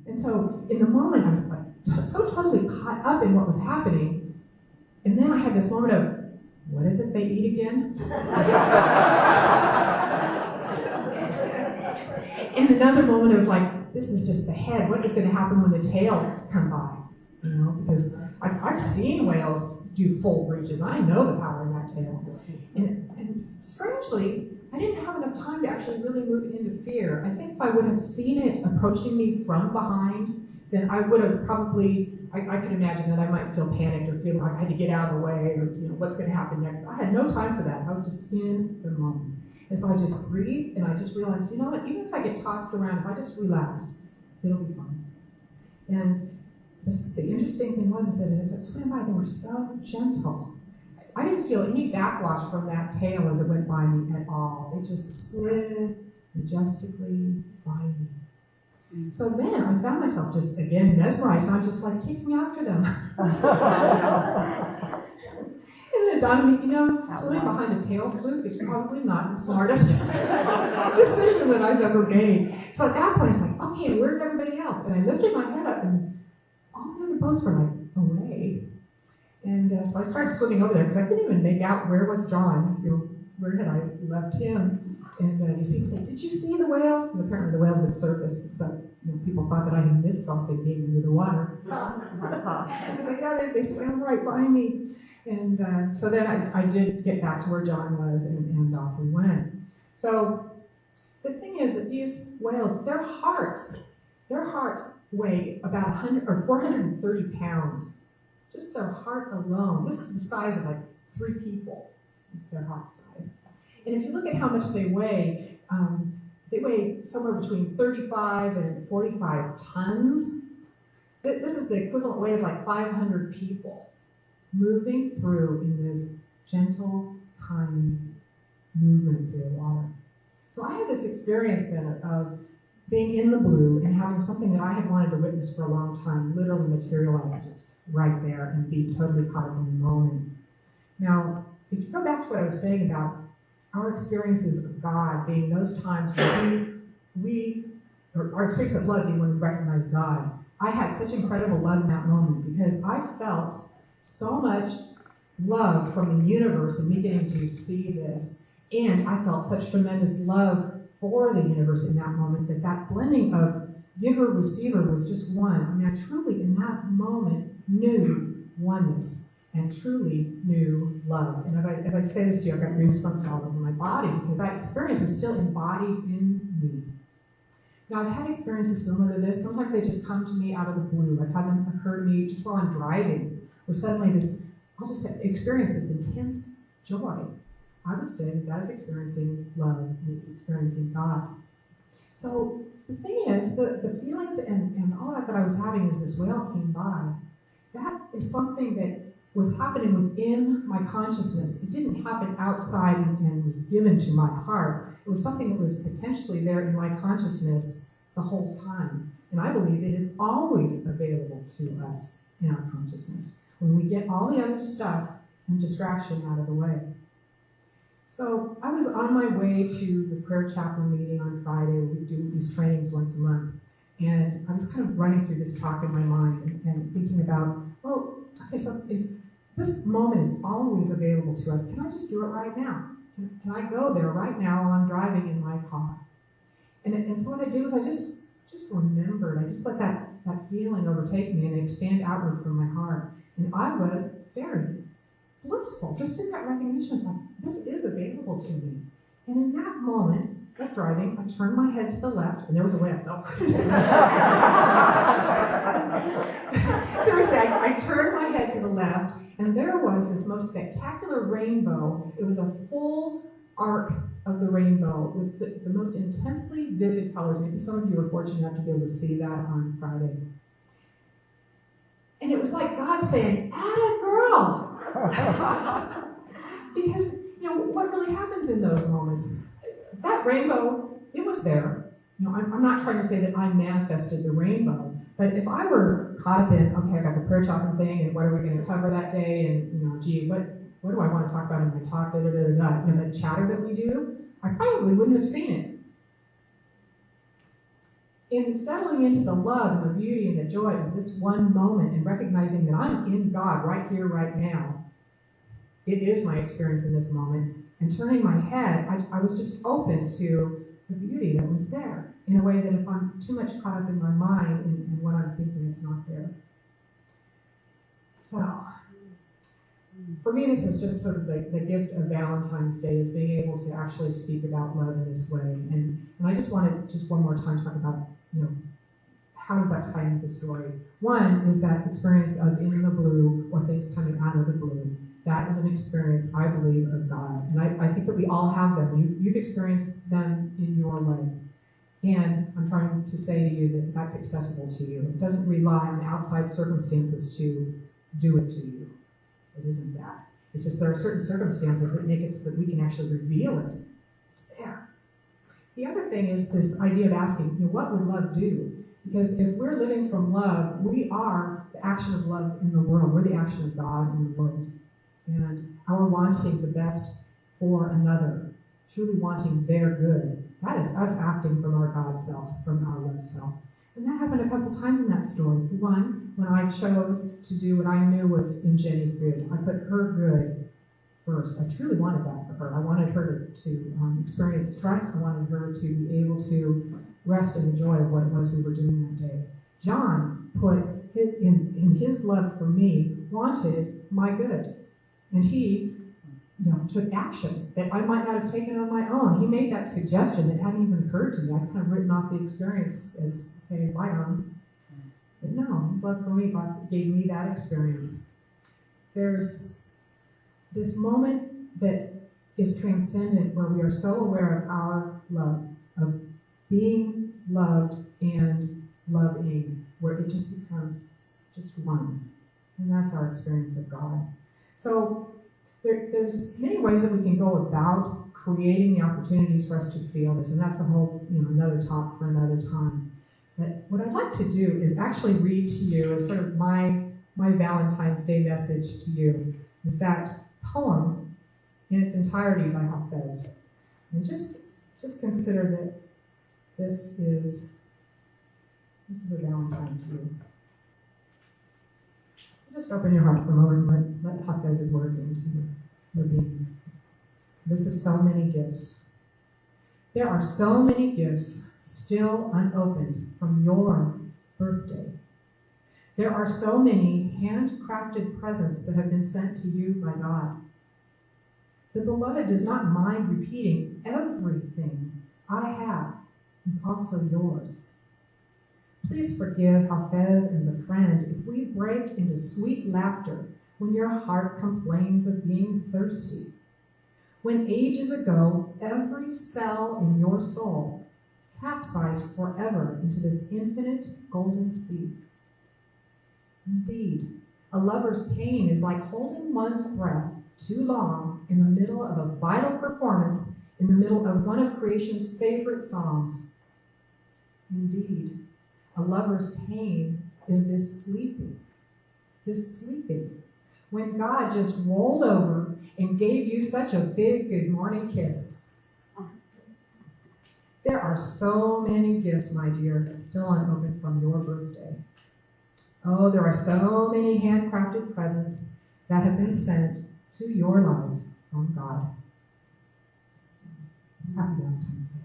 And so in the moment, I was like so totally caught up in what was happening. And then I had this moment of, what is it they eat again? And another moment of like, this is just the head. What is going to happen when the tails come by? You know, because I've seen whales do full breaches. I know the power in that tail. And strangely, I didn't have enough time to actually really move into fear. I think if I would have seen it approaching me from behind, then I would have probably, I could imagine that I might feel panicked or feel like I had to get out of the way or, you know, what's going to happen next. I had no time for that. I was just in the moment. And so I just breathed and I just realized, you know what, even if I get tossed around, if I just relax, it'll be fine. And the interesting thing was that as I swam by, they were so gentle. I didn't feel any backwash from that tail as it went by me at all. They just slid majestically by me. So then I found myself just, again, mesmerized, and I'm just like kicking after them. And then it dawned on me, you know, swimming behind a tail fluke is probably not the smartest decision that I've ever made. So at that point, it's like, okay, where's everybody else? And I lifted my head up, and all the other boats were like, away. And so I started swimming over there, because I couldn't even make out where was John, you know, where had I left him. And these people said, did you see the whales? Because apparently the whales had surfaced, so you know, people thought that I had missed something being under the water. I was like, yeah, they swam right by me. And so then I did get back to where John was, and off we went. So the thing is that these whales, their hearts weigh about 100 or 430 pounds. Just their heart alone. This is the size of like 3 people. It's their heart size. And if you look at how much they weigh somewhere between 35 and 45 tons. This is the equivalent weight of like 500 people moving through in this gentle, kind movement through the water. So I had this experience then of being in the blue and having something that I had wanted to witness for a long time literally materialize just right there and be totally caught up in the moment. Now, if you go back to what I was saying about our experiences of God being those times where our experience of love being when we recognize God, I had such incredible love in that moment because I felt so much love from the universe and me getting to see this, and I felt such tremendous love for the universe in that moment that blending of giver-receiver was just one. I mean, I truly in that moment knew oneness and truly knew love. And as I say this to you, I've got goosebumps all over my body because that experience is still embodied in me. Now, I've had experiences similar to this. Sometimes they just come to me out of the blue. I've had them occur to me just while I'm driving, where suddenly I'll just experience this intense joy. I would say that is experiencing love and it's experiencing God. So the thing is, the feelings and all that I was having as this whale came by, that is something that was happening within my consciousness. It didn't happen outside and was given to my heart. It was something that was potentially there in my consciousness the whole time. And I believe it is always available to us in our consciousness when we get all the other stuff and distraction out of the way. So I was on my way to the prayer chaplain meeting on Friday. We do these trainings once a month. And I was kind of running through this talk in my mind and thinking about, well, okay, so if this moment is always available to us, can I just do it right now? Can I go there right now while I'm driving in my car? And so what I did was I just remembered. I just let that feeling overtake me and expand outward from my heart. And I was very blissful, just in that recognition of like, this is available to me. And in that moment of driving, I turned my head to the left, and there was a whale. No. Seriously, I turned my head to the left, and there was this most spectacular rainbow. It was a full arc of the rainbow with the most intensely vivid colors. Maybe some of you were fortunate enough to be able to see that on Friday. And it was like God saying, "Atta girl!" Because, you know, what really happens in those moments? That rainbow, it was there. You know, I'm not trying to say that I manifested the rainbow, but if I were caught up in, okay, I got the prayer talking thing, and what are we going to cover that day, and, you know, gee, what do I want to talk about in my talk, you know, the chatter that we do, I probably wouldn't have seen it. in settling into the love and the beauty and the joy of this one moment and recognizing that I'm in God right here, right now, it is my experience in this moment, and turning my head, I was just open to the beauty that was there in a way that if I'm too much caught up in my mind and what I'm thinking, it's not there. So, for me, this is just sort of the gift of Valentine's Day, is being able to actually speak about love in this way. And I just wanted just one more time to talk about, how does that tie into the story? One is that experience of in the blue, or things coming out of the blue. That is an experience, I believe, of God. And I think that we all have them. You've experienced them in your way. And I'm trying to say to you that that's accessible to you. It doesn't rely on outside circumstances to do it to you. It isn't that. It's just there are certain circumstances that make it so that we can actually reveal it. It's there. The other thing is this idea of asking, what would love do? Because if we're living from love, we are the action of love in the world. We're the action of God in the world. And our wanting the best for another, truly wanting their good, that is us acting from our God self, from our love self. And that happened a couple times in that story. For one, when I chose to do what I knew was in Jenny's good, I put her good first. I truly wanted that for her. I wanted her to experience trust. I wanted her to be able to rest in the joy of what it was we were doing that day. John put in his love for me, wanted my good. And he took action that I might not have taken on my own. He made that suggestion that hadn't even occurred to me. I'd kind of written off the experience as, hey, bygones. But no, his love for me gave me that experience. There's this moment that is transcendent where we are so aware of our love, of being loved and loving, where it just becomes just one. And that's our experience of God. So there's many ways that we can go about creating the opportunities for us to feel this, and that's a whole, another talk for another time. But what I'd like to do is actually read to you as sort of my Valentine's Day message to you, is that poem in its entirety by Hafez. And just consider that this is a Valentine to you. Just open your heart for a moment, let Hafez's words into your being. This is so many gifts. There are so many gifts still unopened from your birthday. There are so many handcrafted presents that have been sent to you by God. The beloved does not mind repeating everything I have is also yours. Please forgive Hafez and the friend if we break into sweet laughter when your heart complains of being thirsty. When ages ago, every cell in your soul capsized forever into this infinite golden sea. Indeed, a lover's pain is like holding one's breath too long in the middle of a vital performance, in the middle of one of creation's favorite songs. Indeed, a lover's pain is this sleeping, when God just rolled over and gave you such a big good morning kiss. There are so many gifts, my dear, still unopened from your birthday. Oh, there are so many handcrafted presents that have been sent to your life from God. Happy Valentine's Day.